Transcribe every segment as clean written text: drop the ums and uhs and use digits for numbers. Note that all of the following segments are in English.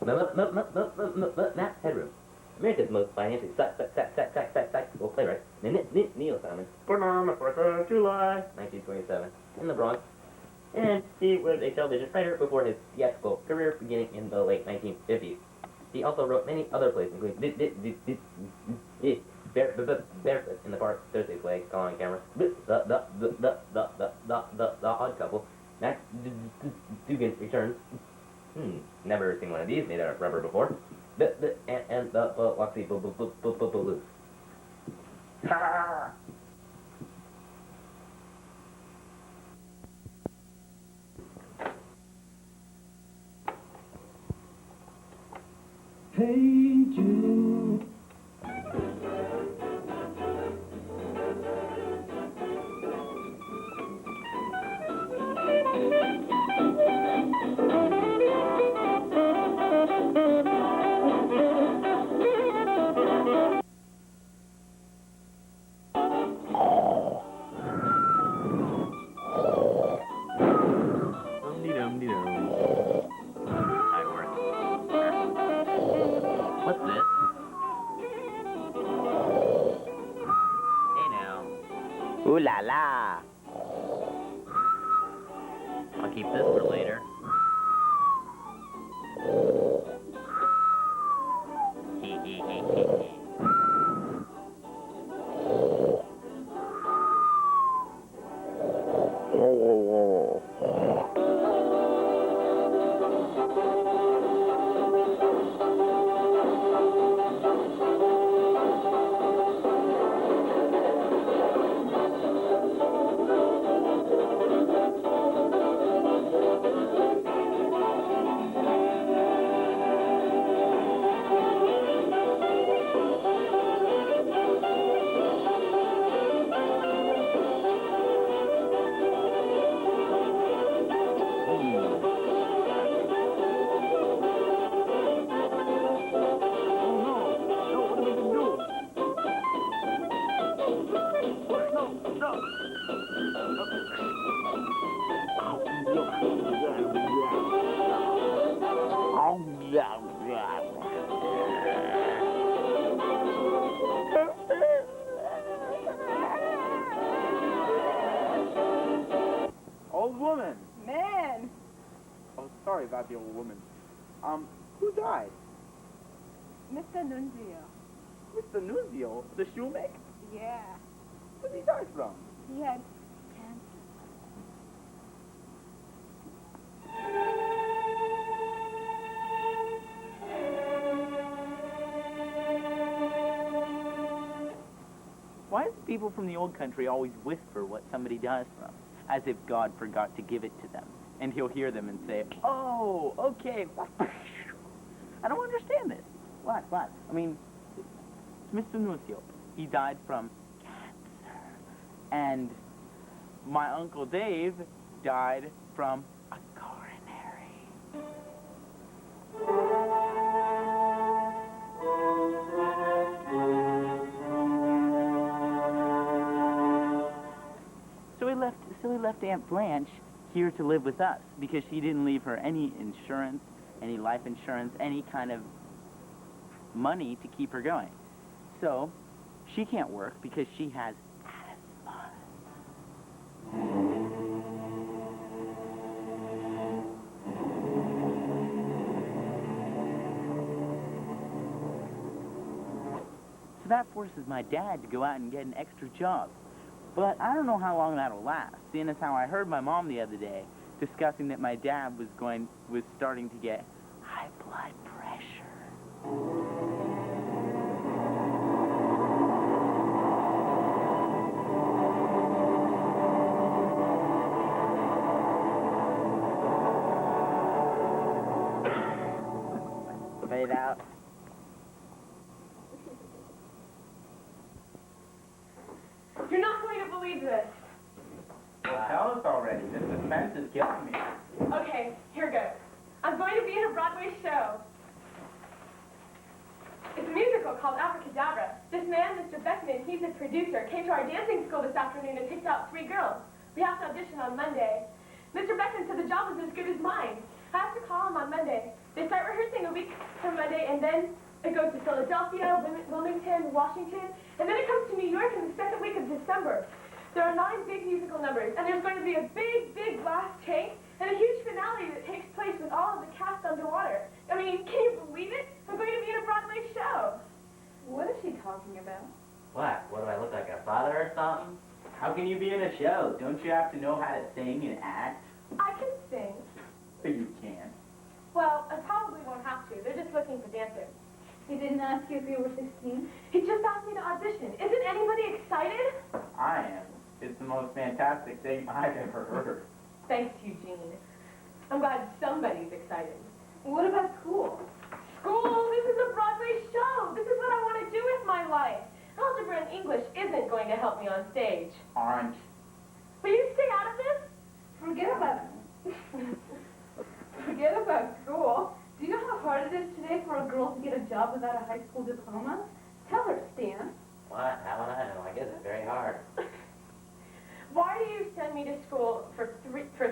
Map headroom. America's most financially successful playwright, Neil Simon, born on the 4th of July, 1927, in the Bronx. And he was a television writer before his theatrical career beginning in the late 1950s. He also wrote many other plays, including Barefoot in the Park, Thursday's Play, Calling Camera, The Odd Couple, Max Dugan Returns. Never seen one of these made out of rubber before. And the Biloxi Blues. Hey Jude. What's this? Hey now. Ooh la la. I'll keep this for later. Hee hee hee hee hee. Old woman. Man, Oh, sorry about the old woman. Who died? Mr. Nunzio. Mr. Nunzio, the shoemaker? Yeah, Where did he die from? he had cancer. Why do people from the old country always whisper what somebody dies from, as if God forgot to give it to them? And he'll hear them and say, oh, okay. I don't understand this. What? I mean, Mr. Nucio, he died from cancer. And my Uncle Dave died from a coronary. So he left Aunt Blanche here to live with us because she didn't leave her any insurance, any life insurance, any kind of money to keep her going. So she can't work because she has asthma. So that forces my dad to go out and get an extra job. But I don't know how long that'll last, seeing as how I heard my mom the other day discussing that my dad was starting to get high blood pressure. Fade out. You're not going to believe this. Well, tell us already. This suspense is killing me. Okay, here goes. I'm going to be in a Broadway show. It's a musical called Abracadabra. This man, Mr. Beckman, he's a producer, came to our dancing school this afternoon and picked out 3 girls. We have to audition on Monday. Mr. Beckman said the job was as good as mine. I have to call him on Monday. They start rehearsing a week from Monday, and then it goes to Philadelphia, Wilmington, Washington, and then it comes to New York in the second week of December. There are 9 big musical numbers, and there's going to be a big, big last tank and a huge finale that takes place with all of the cast underwater. I mean, can you believe it? I'm going to be in a Broadway show. What is she talking about? What? What do I look like, a father or something? How can you be in a show? Don't you have to know how to sing and act? I can sing. But you can. Well, I probably won't have to. They're just looking for dancers. He didn't ask you if you were 16? He just asked me to audition. Isn't anybody excited? I am. It's the most fantastic thing I've ever heard. Thanks, Eugene. I'm glad somebody's excited. What about school? School? This is a Broadway show. This is what I want to do with my life. Algebra and English isn't going to help me on stage. Aren't. Will you stay out of this? Forget about it. Forget about school. Do you know how hard it is today for a girl to get a job without a high school diploma? Tell her, Stan. What? How would I know? I guess it's very hard. Why do you send me to school for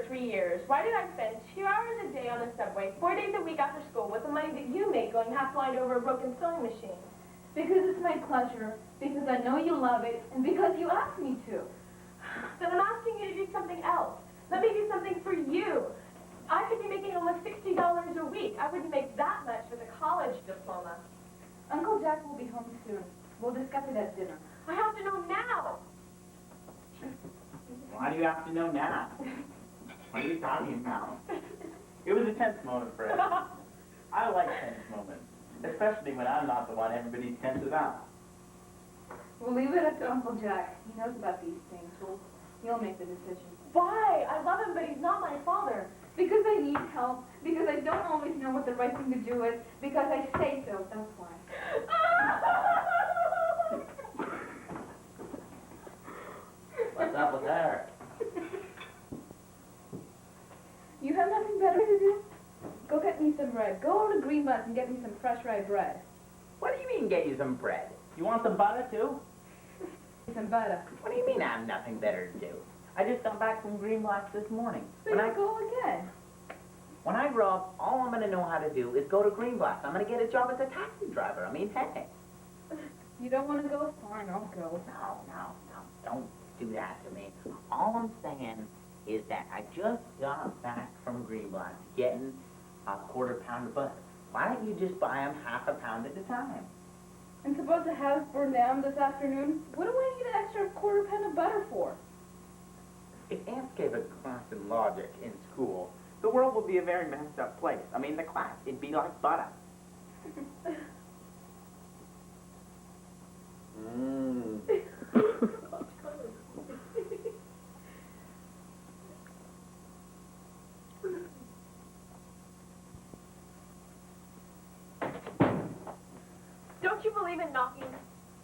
3 years? Why did I spend 2 hours a day on the subway, 4 days a week after school, with the money that you make going half blind over a broken sewing machine? Because it's my pleasure, because I know you love it, and because you asked me to. Then I'm asking you to do something else. Let me do something for you. I could be making almost $60 a week. I wouldn't make that much with a college diploma. Uncle Jack will be home soon. We'll discuss it at dinner. I have to know now. Why do you have to know now? What are you talking about? It was a tense moment for us. I like tense moments, especially when I'm not the one everybody's tense about. We'll leave it up to Uncle Jack. He knows about these things. He'll make the decision. Why? I love him, but he's not my father. Because I need help. Because I don't always know what the right thing to do is. Because I say so. That's why. What's up with her? You have nothing better to do? Go get me some bread. Go over to Greenblatt and get me some fresh rye bread. What do you mean get you some bread? You want some butter too? Some butter. What do you mean I have nothing better to do? I just got back from Greenblatt this morning. So you go again. When I grow up, all I'm going to know how to do is go to Greenblatt. I'm going to get a job as a taxi driver. I mean, hey. You don't want to go? Fine, I'll go. No. Don't do that to me. All I'm saying is that I just got back from Greenblatt getting a quarter pound of butter. Why don't you just buy them half a pound at a time? And suppose the house burned down this afternoon? What do I need an extra quarter pound of butter for? If ants gave a class in logic in school, the world would be a very messed up place. I mean, the class, it'd be like butter. Don't you believe in knocking?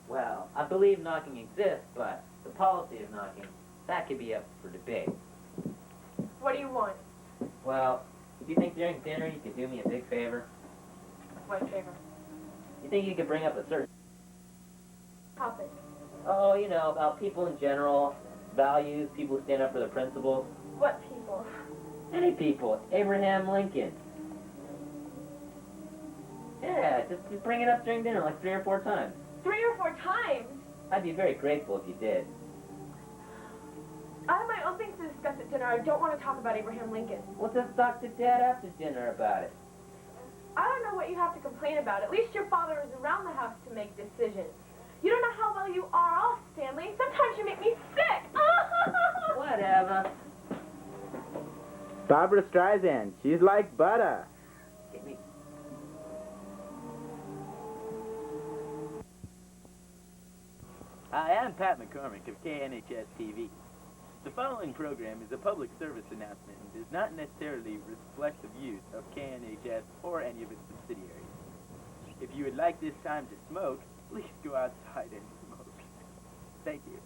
Well, I believe knocking exists, but the policy of knocking, that could be up for debate. What do you want? Well, do you think during dinner you could do me a big favor? What favor? You think you could bring up a certain... Topic. Oh, you know, about people in general, values, people who stand up for their principles. What people? Any people. Abraham Lincoln. Yeah, just bring it up during dinner like 3 or 4 times. 3 or 4 times? I'd be very grateful if you did. I have my own things to discuss at dinner. I don't want to talk about Abraham Lincoln. Well, just talk to Dad after dinner about it. I don't know what you have to complain about. At least your father is around the house to make decisions. You don't know how well you are off, Stanley. Sometimes you make me sick. Whatever. Barbara Streisand, she's like butter. Give me... Hi, I'm Pat McCormick of KNHS TV. The following program is a public service announcement and does not necessarily reflect the views of KNHS or any of its subsidiaries. If you would like this time to smoke, please go outside and smoke. Thank you.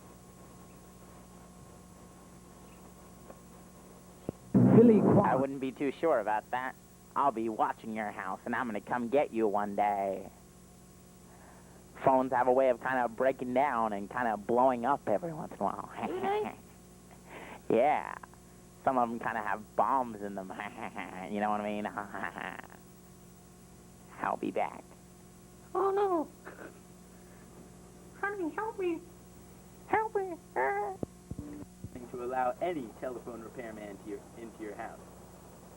I wouldn't be too sure about that. I'll be watching your house, and I'm going to come get you one day. Phones have a way of kind of breaking down and kind of blowing up every once in a while. Yeah. Some of them kind of have bombs in them. You know what I mean? I'll be back. Oh no. Honey, help me. Help me. To allow any telephone repairman into your house.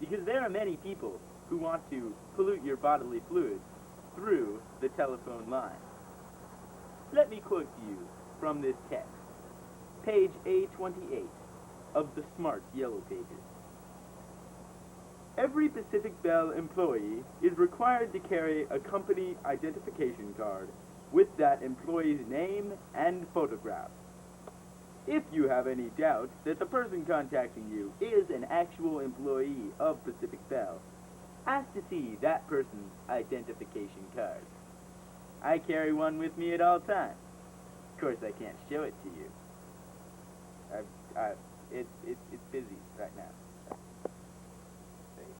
Because there are many people who want to pollute your bodily fluids through the telephone line. Let me quote to you from this text, page A28 of the Smart Yellow Pages. Every Pacific Bell employee is required to carry a company identification card with that employee's name and photograph. If you have any doubt that the person contacting you is an actual employee of Pacific Bell, ask to see that person's identification card. I carry one with me at all times. Of course, I can't show it to you. It's busy right now.